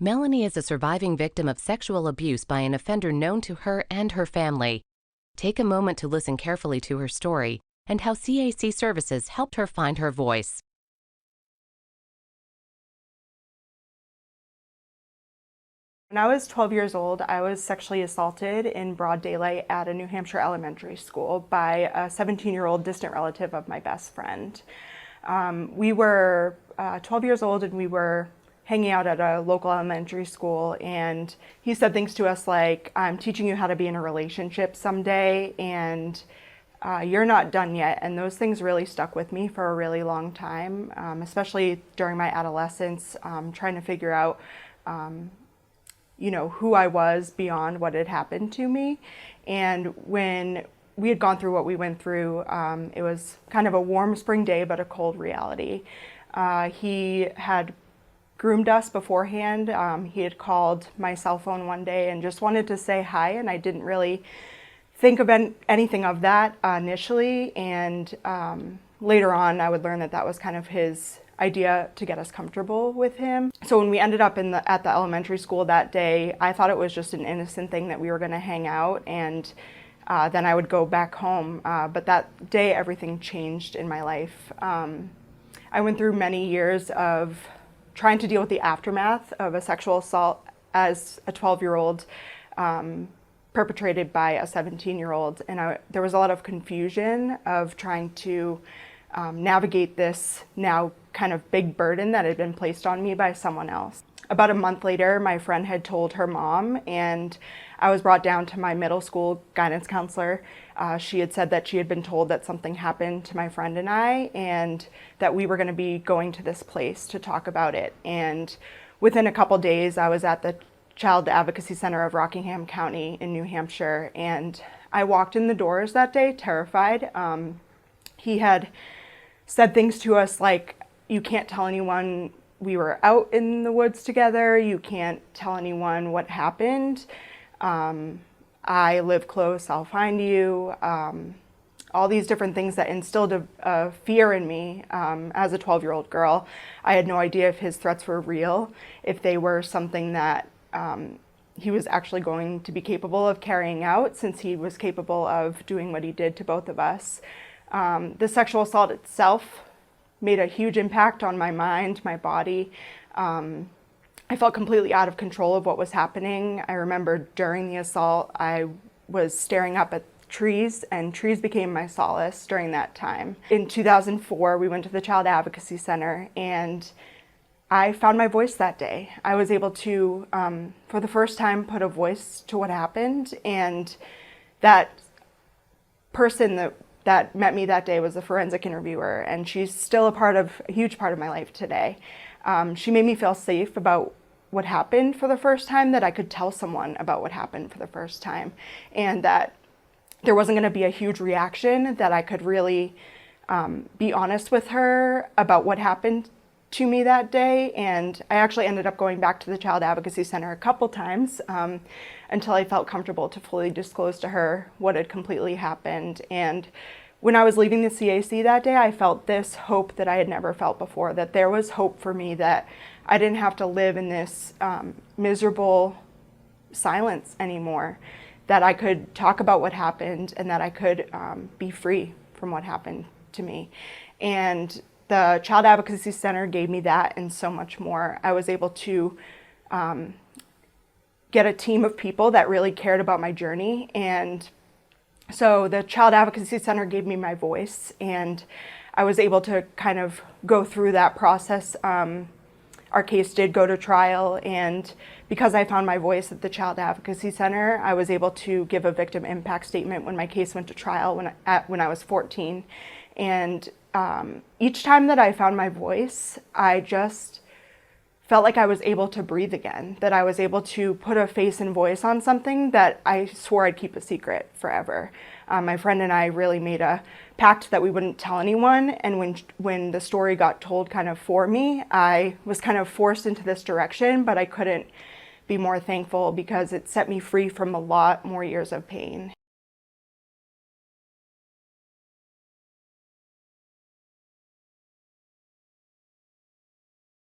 Melanie is a surviving victim of sexual abuse by an offender known to her and her family. Take a moment to listen carefully to her story and how CAC services helped her find her voice. When I was 12 years old, I was sexually assaulted in broad daylight at a New Hampshire elementary school by a 17-year-old distant relative of my best friend. We were 12 years old and we were hanging out at a local elementary school, and he said things to us like, "I'm teaching you how to be in a relationship someday, and you're not done yet." And those things really stuck with me for a really long time, especially during my adolescence, trying to figure out who I was beyond what had happened to me. And when we had gone through what we went through, it was kind of a warm spring day, but a cold reality. He had groomed us beforehand. He had called my cell phone one day and just wanted to say hi, and I didn't really think of anything of that initially. And later on, I would learn that that was kind of his idea to get us comfortable with him. So when we ended up at the elementary school that day, I thought it was just an innocent thing that we were going to hang out, and then I would go back home. But that day, everything changed in my life. I went through many years of trying to deal with the aftermath of a sexual assault as a 12-year-old perpetrated by a 17-year-old. And there was a lot of confusion of trying to navigate this now kind of big burden that had been placed on me by someone else. About a month later, my friend had told her mom, and I was brought down to my middle school guidance counselor. She had said that she had been told that something happened to my friend and I, and that we were going to be going to this place to talk about it. And within a couple days, I was at the Child Advocacy Center of Rockingham County in New Hampshire, and I walked in the doors that day terrified. He had said things to us like, "You can't tell anyone we were out in the woods together. You can't tell anyone what happened. I live close, I'll find you." All these different things that instilled a fear in me as a 12-year-old girl. I had no idea if his threats were real, if they were something that he was actually going to be capable of carrying out, since he was capable of doing what he did to both of us. The sexual assault itself made a huge impact on my mind, my body. I felt completely out of control of what was happening. I remember during the assault, I was staring up at trees, and trees became my solace during that time. In 2004, we went to the Child Advocacy Center, and I found my voice that day. I was able to, for the first time, put a voice to what happened, and that person that met me that day was a forensic interviewer, and she's still a huge part of my life today. She made me feel safe about what happened for the first time, that I could tell someone about what happened for the first time, and that there wasn't going to be a huge reaction, that I could really be honest with her about what happened to me that day. And I actually ended up going back to the Child Advocacy Center a couple times until I felt comfortable to fully disclose to her what had completely happened. And when I was leaving the CAC that day, I felt this hope that I had never felt before, that there was hope for me, that I didn't have to live in this miserable silence anymore, that I could talk about what happened, and that I could be free from what happened to me. And the Child Advocacy Center gave me that and so much more. I was able to get a team of people that really cared about my journey. And so the Child Advocacy Center gave me my voice, and I was able to kind of go through that process. Our case did go to trial, and because I found my voice at the Child Advocacy Center, I was able to give a victim impact statement when my case went to trial when I was 14. And each time that I found my voice, I just felt like I was able to breathe again, that I was able to put a face and voice on something that I swore I'd keep a secret forever. My friend and I really made a pact that we wouldn't tell anyone, and when the story got told kind of for me, I was kind of forced into this direction, but I couldn't be more thankful because it set me free from a lot more years of pain.